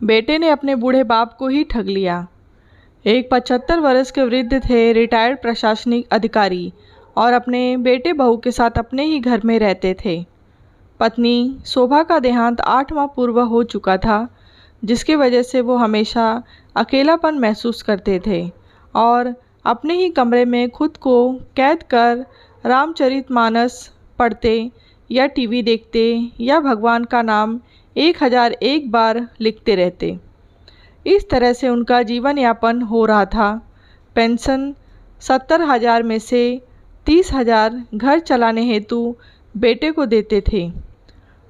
बेटे ने अपने बूढ़े बाप को ही ठग लिया। एक 75 वर्ष के वृद्ध थे, रिटायर्ड प्रशासनिक अधिकारी, और अपने बेटे बहू के साथ अपने ही घर में रहते थे। पत्नी शोभा का देहांत 8 माह पूर्व हो चुका था, जिसकी वजह से वो हमेशा अकेलापन महसूस करते थे और अपने ही कमरे में खुद को कैद कर रामचरितमानस पढ़ते या टीवी देखते या भगवान का नाम 1001 बार लिखते रहते। इस तरह से उनका जीवन यापन हो रहा था। पेंशन 70,000 में से 30,000 घर चलाने हेतु बेटे को देते थे।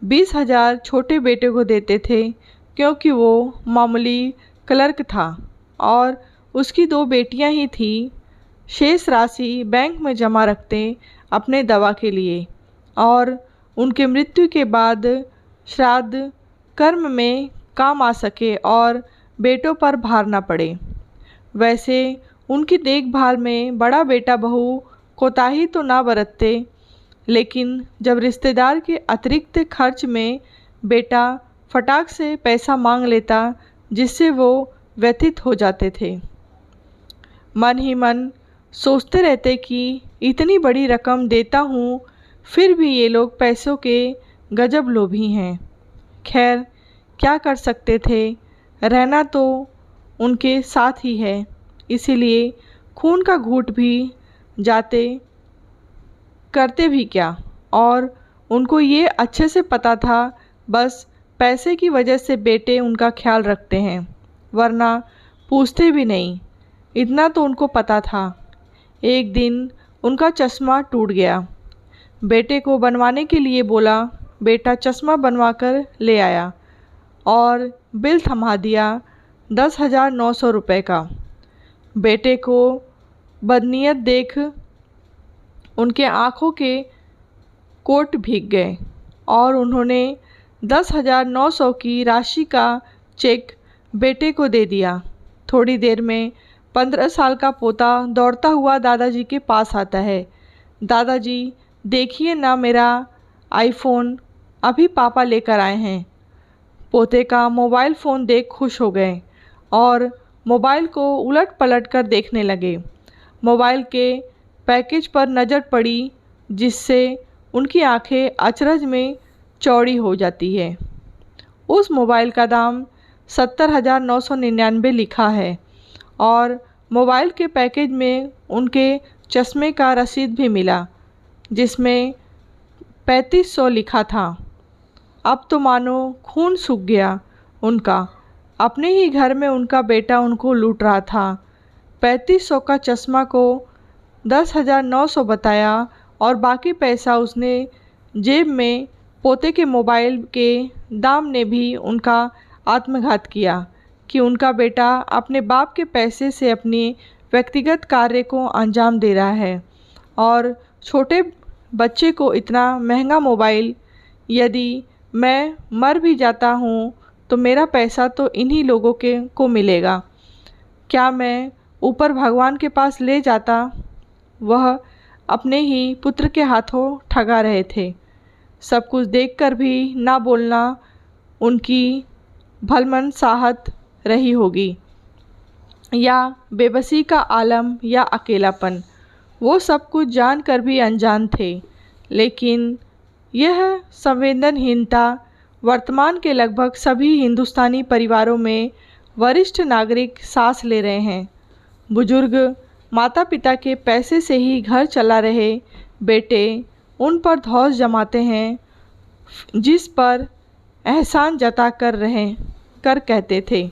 20,000 छोटे बेटे को देते थे क्योंकि वो मामूली क्लर्क था और उसकी 2 बेटियां ही थीं। शेष राशि बैंक में जमा रखते अपने दवा के लिए और उनके मृत्यु के बाद श्राद्ध कर्म में काम आ सके और बेटों पर भार न पड़े। वैसे उनकी देखभाल में बड़ा बेटा बहू कोताही तो ना बरतते, लेकिन जब रिश्तेदार के अतिरिक्त खर्च में बेटा फटाक से पैसा मांग लेता, जिससे वो व्यथित हो जाते थे। मन ही मन सोचते रहते कि इतनी बड़ी रकम देता हूँ, फिर भी ये लोग पैसों के गजब लोभी हैं। खैर, क्या कर सकते थे, रहना तो उनके साथ ही है, इसीलिए खून का घूंट भी जाते, करते भी क्या। और उनको ये अच्छे से पता था, बस पैसे की वजह से बेटे उनका ख्याल रखते हैं, वरना पूछते भी नहीं। इतना तो उनको पता था। एक दिन उनका चश्मा टूट गया। बेटे को बनवाने के लिए बोला। बेटा चश्मा बनवा कर ले आया और बिल थमा दिया 10,900 रुपये का। बेटे को बदनीयत देख उनके आँखों के कोट भीग गए और उन्होंने 10,900 की राशि का चेक बेटे को दे दिया। थोड़ी देर में 15 साल का पोता दौड़ता हुआ दादाजी के पास आता है। दादाजी, देखिए ना, मेरा आईफोन अभी पापा लेकर आए हैं। पोते का मोबाइल फ़ोन देख खुश हो गए और मोबाइल को उलट पलट कर देखने लगे। मोबाइल के पैकेज पर नज़र पड़ी, जिससे उनकी आंखें अचरज में चौड़ी हो जाती है। उस मोबाइल का दाम 70,999 लिखा है और मोबाइल के पैकेज में उनके चश्मे का रसीद भी मिला, जिसमें 3500 लिखा था। अब तो मानो खून सूख गया उनका। अपने ही घर में उनका बेटा उनको लूट रहा था। 3500 का चश्मा को 10,900 बताया और बाकी पैसा उसने जेब में। पोते के मोबाइल के दाम ने भी उनका आत्मघात किया कि उनका बेटा अपने बाप के पैसे से अपने व्यक्तिगत कार्य को अंजाम दे रहा है और छोटे बच्चे को इतना महंगा मोबाइल। यदि मैं मर भी जाता हूँ तो मेरा पैसा तो इन्हीं लोगों के को मिलेगा। क्या मैं ऊपर भगवान के पास ले जाता। वह अपने ही पुत्र के हाथों ठगा रहे थे। सब कुछ देखकर भी ना बोलना उनकी भलमनसाहत रही होगी, या बेबसी का आलम, या अकेलापन। वो सब कुछ जानकर भी अनजान थे, लेकिन यह संवेदनहीनता वर्तमान के लगभग सभी हिंदुस्तानी परिवारों में वरिष्ठ नागरिक सांस ले रहे हैं। बुजुर्ग माता पिता के पैसे से ही घर चला रहे बेटे उन पर धौंस जमाते हैं, जिस पर एहसान जता कर कहते थे,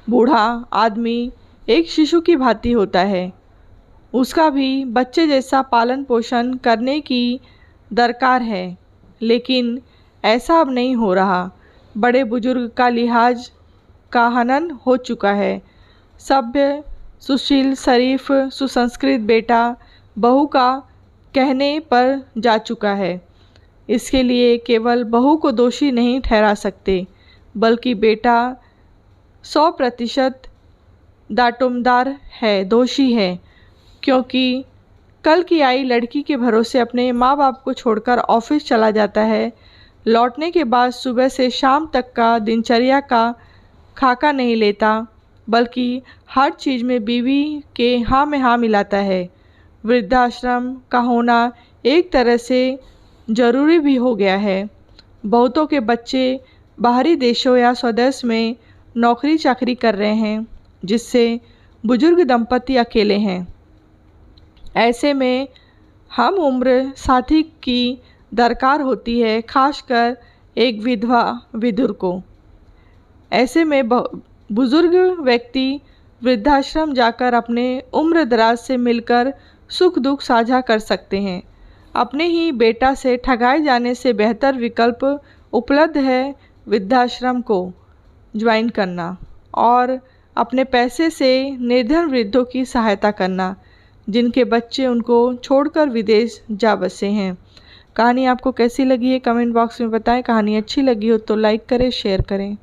बूढ़ा आदमी एक शिशु की भांति होता है, उसका भी बच्चे जैसा पालन पोषण करने की दरकार है। लेकिन ऐसा अब नहीं हो रहा। बड़े बुजुर्ग का लिहाज का हनन हो चुका है। सभ्य, सुशील, शरीफ, सुसंस्कृत बेटा बहू का कहने पर जा चुका है। इसके लिए केवल बहू को दोषी नहीं ठहरा सकते, बल्कि बेटा 100% दाटुमदार है, दोषी है, क्योंकि कल की आई लड़की के भरोसे अपने माँ बाप को छोड़कर ऑफिस चला जाता है। लौटने के बाद सुबह से शाम तक का दिनचर्या का खाका नहीं लेता, बल्कि हर चीज़ में बीवी के हाँ में हाँ मिलाता है। वृद्धाश्रम का होना एक तरह से ज़रूरी भी हो गया है। बहुतों के बच्चे बाहरी देशों या स्वदेश में नौकरी चाकरी कर रहे हैं, जिससे बुजुर्ग दंपति अकेले हैं। ऐसे में हम उम्र साथी की दरकार होती है, खासकर एक विधवा विधुर को। ऐसे में बुजुर्ग व्यक्ति वृद्धाश्रम जाकर अपने उम्र दराज से मिलकर सुख दुख साझा कर सकते हैं। अपने ही बेटा से ठगाए जाने से बेहतर विकल्प उपलब्ध है वृद्धाश्रम को ज्वाइन करना और अपने पैसे से निर्धन वृद्धों की सहायता करना, जिनके बच्चे उनको छोड़कर विदेश जा बसे हैं। कहानी आपको कैसी लगी है कमेंट बॉक्स में बताएं। कहानी अच्छी लगी हो तो लाइक करें, शेयर करें।